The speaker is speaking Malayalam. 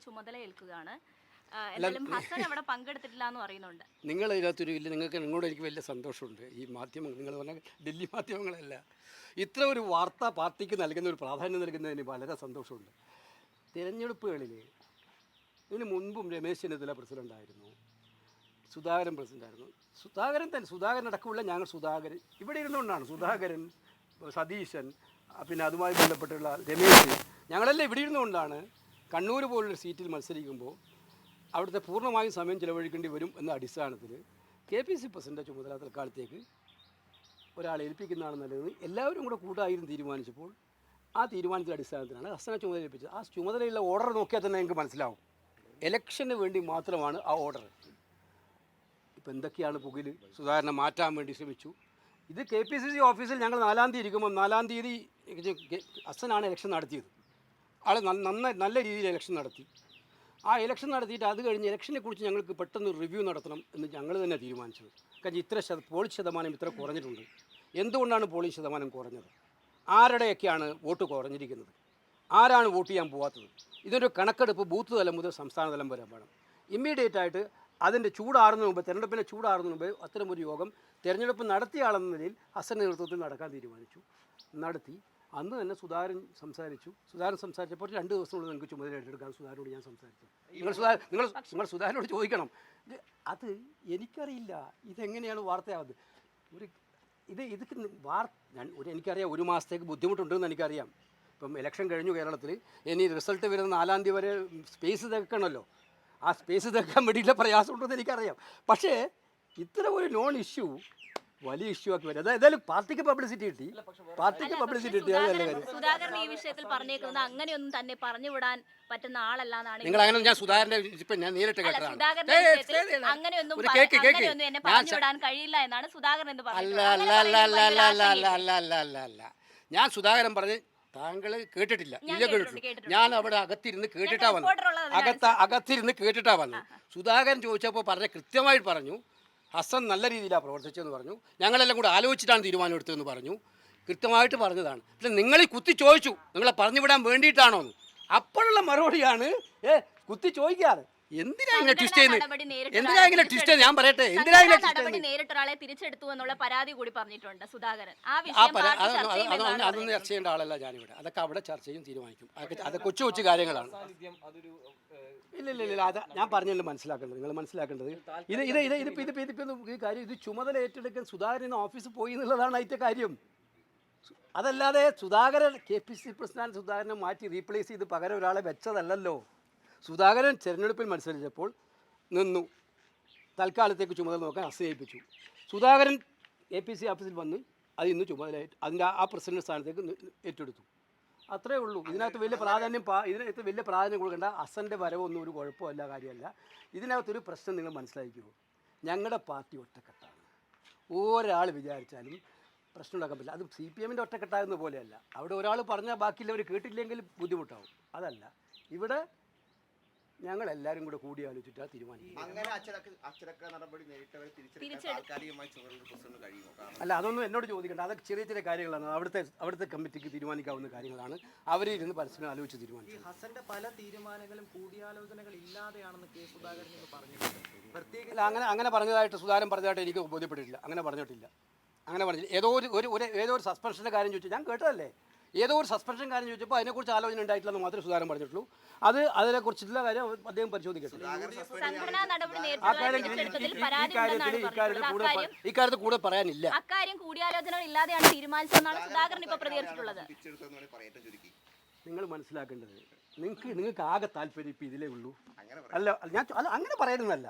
ചുമതല ഏൽക്കുകയാണ്. എന്തായാലും ഹസൻ അവിടെ പങ്കെടുത്തിട്ടില്ല എന്ന് പറയുന്നുണ്ട്. നിങ്ങൾ ഇതിനകത്തൊരു ഇല്ല, നിങ്ങൾക്ക് നിങ്ങളോട് എനിക്ക് വലിയ സന്തോഷമുണ്ട്. ഈ മാധ്യമങ്ങൾ, നിങ്ങൾ പറഞ്ഞാൽ ഡൽഹി മാധ്യമങ്ങളല്ല, ഇത്ര ഒരു വാർത്താ പാർട്ടിക്ക് നൽകുന്ന ഒരു പ്രാധാന്യം നൽകുന്നതിന് വളരെ സന്തോഷമുണ്ട്. തിരഞ്ഞെടുപ്പുകളിൽ ഇതിന് മുൻപും രമേശ് ചെന്നിത്തല പ്രസിഡൻ്റായിരുന്നു, സുധാകരൻ പ്രസിഡൻ്റായിരുന്നു. സുധാകരൻ അടക്കമുള്ള ഞങ്ങൾ സുധാകരൻ ഇവിടെ ഇരുന്നുകൊണ്ടാണ്, സുധാകരൻ, സതീശൻ, പിന്നെ അതുമായി ബന്ധപ്പെട്ടുള്ള രമേശ്, ഞങ്ങളെല്ലാം ഇവിടെ ഇരുന്നുകൊണ്ടാണ് കണ്ണൂർ പോലുള്ളൊരു സീറ്റിൽ മത്സരിക്കുമ്പോൾ അവിടുത്തെ പൂർണ്ണമായും സമയം ചിലവഴിക്കേണ്ടി വരും എന്ന അടിസ്ഥാനത്തിൽ KPC പ്രസിഡൻ്റ് ചുമതല തൽക്കാലത്തേക്ക് ഒരാളെ ഏൽപ്പിക്കുന്നതാണ് നല്ലതെന്ന് എല്ലാവരും കൂടെ കൂട്ടായിരുന്നു തീരുമാനിച്ചപ്പോൾ ആ തീരുമാനത്തിൻ്റെ അടിസ്ഥാനത്തിലാണ് ഹസനെ ചുമതല ഏൽപ്പിച്ചത്. ആ ചുമതലയുള്ള ഓർഡർ നോക്കിയാൽ തന്നെ നിങ്ങൾക്ക് മനസ്സിലാവും, ഇലക്ഷന് വേണ്ടി മാത്രമാണ് ആ ഓർഡർ. ഇപ്പം എന്തൊക്കെയാണ് പുകിൽ, സുധാകരനെ മാറ്റാൻ വേണ്ടി ശ്രമിച്ചു. ഇത് KPCC ഓഫീസിൽ ഞങ്ങൾ 4-ാം തീയതി ഇരിക്കുമ്പോൾ 4-ാം തീയതി ഹസനാണ് ഇലക്ഷൻ നടത്തിയത്. ആൾ നല്ല രീതിയിൽ ഇലക്ഷൻ നടത്തി. ആ ഇലക്ഷൻ നടത്തിയിട്ട് അത് കഴിഞ്ഞ് ഇലക്ഷനെ കുറിച്ച് ഞങ്ങൾക്ക് പെട്ടെന്ന് റിവ്യൂ നടത്തണം എന്ന് ഞങ്ങൾ തന്നെ തീരുമാനിച്ചത്. കാരണം പോളിംഗ് ശതമാനം ഇത്ര കുറഞ്ഞിട്ടുണ്ട്, എന്തുകൊണ്ടാണ് പോളിംഗ് ശതമാനം കുറഞ്ഞത്, ആരുടെയൊക്കെയാണ് വോട്ട് കുറഞ്ഞിരിക്കുന്നത്, ആരാണ് വോട്ട് ചെയ്യാൻ പോകാത്തത്, ഇതിൻ്റെ കണക്കെടുപ്പ് ബൂത്ത് തലം മുതൽ സംസ്ഥാന തലം വരെ വേണം. ഇമ്മീഡിയറ്റ് ആയിട്ട് അതിൻ്റെ ചൂടാറുന്നതിന് മുമ്പ്, തെരഞ്ഞെടുപ്പിനെ ചൂടാറുന്നതിന് മുമ്പ് അത്തരമൊരു യോഗം തെരഞ്ഞെടുപ്പ് നടത്തിയ ആളെന്ന നിലയിൽ ഹസൻ നേതൃത്വത്തിൽ നടക്കാൻ തീരുമാനിച്ചു. നടത്തി. അന്ന് തന്നെ സുധാകരൻ സംസാരിച്ചപ്പോൾ 2 ദിവസത്തിനുള്ളിൽ നിങ്ങൾക്ക് ചുമതല ഏറ്റെടുക്കാൻ സുധാകരനോട് ഞാൻ സംസാരിച്ചു. നിങ്ങൾ സുധാകരനോട് ചോദിക്കണം. അത് എനിക്കറിയില്ല ഇതെങ്ങനെയാണ് വാർത്തയാവുന്നത്. എനിക്കറിയാം 1 മാസത്തേക്ക് ബുദ്ധിമുട്ടുണ്ടെന്ന് എനിക്കറിയാം. ഇപ്പം ഇലക്ഷൻ കഴിഞ്ഞു കേരളത്തിൽ, ഇനി റിസൾട്ട് വരുന്ന 4-ാം തീയതി വരെ സ്പേസ് തെക്കണമല്ലോ. ആ സ്പേസ് തെക്കാൻ വേണ്ടിയിട്ടുള്ള പ്രയാസമുണ്ടെന്ന് എനിക്കറിയാം. പക്ഷേ ഇത്തരം ഒരു നോൺ ഇഷ്യൂ വലിയ ഇഷ്യൂ ആക്കി വരും. ഏതായാലും പാർട്ടിക്ക് പബ്ലിസിറ്റി കിട്ടി, സുധാകരൻ ഈ വിഷയത്തിൽ പറഞ്ഞേക്കുന്നത് അങ്ങനെയൊന്നും തന്നെ പറഞ്ഞുവിടാൻ പറ്റുന്ന ആളല്ലാന്നാണ്. നിങ്ങൾ അങ്ങനെ, ഞാൻ സുധാകരന്റെ ഇപ്പം ഞാൻ നേരിട്ട് കേട്ടതാണ്, അങ്ങനെയൊന്നും എന്നെ പറഞ്ഞുവിടാൻ കഴിയില്ല എന്നാണ് സുധാകരൻ എന്ന് പറയുന്നത്. അല്ല, ഞാൻ സുധാകരൻ പറഞ്ഞ് താങ്കൾ കേട്ടിട്ടില്ല. ഞാൻ അവിടെ അകത്തിരുന്ന് കേട്ടിട്ടാ വന്നു. സുധാകരൻ ചോദിച്ചപ്പോൾ കൃത്യമായിട്ട് പറഞ്ഞു, ഹസൻ നല്ല രീതിയിലാണ് പ്രവർത്തിച്ചതെന്ന് പറഞ്ഞു, ഞങ്ങളെല്ലാം കൂടെ ആലോചിച്ചിട്ടാണ് തീരുമാനം എടുത്തതെന്ന് പറഞ്ഞു. കൃത്യമായിട്ട് പറഞ്ഞതാണ്. പക്ഷെ നിങ്ങൾ കുത്തി ചോദിച്ചു നിങ്ങളെ പറഞ്ഞുവിടാൻ വേണ്ടിയിട്ടാണോന്ന്. അപ്പോഴുള്ള മറുപടിയാണ് കുത്തി ചോദിക്കാറ്. എന്തിനാ ഇങ്ങനെ ട്വിസ്റ്റ് ചെയ്യുന്നത്? ഞാൻ പറയട്ടെ, എന്തിനാ നേരിട്ടൊരാളെ തിരിച്ചെടുത്തു എന്നുള്ള പരാതി കൂടി പറഞ്ഞിട്ടുണ്ട് സുധാകരൻ. അതൊന്നും ചർച്ച ചെയ്യേണ്ട ആളല്ല ഞാനിവിടെ. അതൊക്കെ അവിടെ ചർച്ച ചെയ്യും, തീരുമാനിക്കും. അത് കൊച്ചു കാര്യങ്ങളാണ്. ഇല്ല, അത് ഞാൻ പറഞ്ഞല്ലോ മനസ്സിലാക്കേണ്ടത്. നിങ്ങൾ മനസ്സിലാക്കേണ്ടത് ഈ കാര്യം, ഇത് ചുമതല ഏറ്റെടുക്കാൻ സുധാകരൻ ഓഫീസിൽ പോയി എന്നുള്ളതാണ് അതിൻ്റെ കാര്യം. അതല്ലാതെ സുധാകരൻ KPC പ്രസിഡന്റ് സുധാകരനെ മാറ്റി റീപ്ലേസ് ചെയ്ത് പകരം ഒരാളെ വെച്ചതല്ലല്ലോ. സുധാകരൻ തിരഞ്ഞെടുപ്പിൽ മത്സരിച്ചപ്പോൾ നിന്നു, തൽക്കാലത്തേക്ക് ചുമതല നോക്കാൻ അസേൽപ്പിച്ചു. സുധാകരൻ KPC ഓഫീസിൽ വന്ന് അത് ഇന്ന് ചുമതല അതിൻ്റെ ആ പ്രസിഡന്റ് സ്ഥാനത്തേക്ക് ഏറ്റെടുത്തു. അത്രേ ഉള്ളൂ. ഇതിനകത്ത് വലിയ പ്രാധാന്യം കൊടുക്കേണ്ട. ഹസൻ്റെ വരവൊന്നും ഒരു കുഴപ്പമല്ല, കാര്യമല്ല. ഇതിനകത്തൊരു പ്രശ്നം നിങ്ങൾ മനസ്സിലാക്കിക്കോ, ഞങ്ങളുടെ പാർട്ടി ഒറ്റക്കെട്ടാണ്. ഒരാൾ വിചാരിച്ചാലും പ്രശ്നം ഉണ്ടാക്കാൻ പറ്റില്ല. അത് CPMൻ്റെ ഒറ്റക്കെട്ടാകുന്ന പോലെയല്ല. അവിടെ ഒരാൾ പറഞ്ഞാൽ ബാക്കിയുള്ളവർ കേട്ടില്ലെങ്കിൽ ബുദ്ധിമുട്ടാവും. അതല്ല, ഇവിടെ ഞങ്ങളെല്ലാവരും കൂടെ കൂടി ആലോചിച്ചിട്ടാണ് തീരുമാനിക്കുന്നത്. അല്ല, അതൊന്നും എന്നോട് ചോദിക്കേണ്ട. അതൊക്കെ ചെറിയ കാര്യങ്ങളാണ്. അവിടുത്തെ കമ്മിറ്റിക്ക് തീരുമാനിക്കാവുന്ന കാര്യങ്ങളാണ്. അവരിരുന്ന് പരസ്പരം ആലോചിച്ച് തീരുമാനിച്ചു. ഹസന്റെ പല തീരുമാനങ്ങളും കൂടിയാലോചനകൾ ഇല്ലാതെയാണെന്ന് കെ സുധാകരൻ പറഞ്ഞിട്ടുണ്ട്. അല്ല, അങ്ങനെ പറഞ്ഞതായിട്ട് സുധാകരൻ പറഞ്ഞതായിട്ട് എനിക്ക് ബോധ്യപ്പെട്ടിട്ടില്ല. അങ്ങനെ പറഞ്ഞിട്ടില്ല. ഏതോ ഒരു സസ്പെൻഷൻ്റെ കാര്യം ചോദിച്ചു, ഞാൻ കേട്ടതല്ലേ. ഏതോ ഒരു സസ്പെൻഷൻ കാര്യം ചോദിച്ചപ്പോൾ അതിനെക്കുറിച്ച് ആലോചന ഉണ്ടായിട്ടില്ലെന്ന് മാത്രമേ സുധാകരൻ പറഞ്ഞിട്ടുള്ളൂ. അതിനെക്കുറിച്ചുള്ള കാര്യം അദ്ദേഹം പരിശോധിക്കട്ടെ. ഇക്കാര്യത്തിൽ കൂടെ പറയാനില്ല. നിങ്ങൾ മനസ്സിലാക്കേണ്ടത്, നിങ്ങൾക്ക് ആകെ താല്പര്യം ഇപ്പം ഇതിലേ ഉള്ളൂ. അല്ല, ഞാൻ അങ്ങനെ പറയുന്നതല്ല.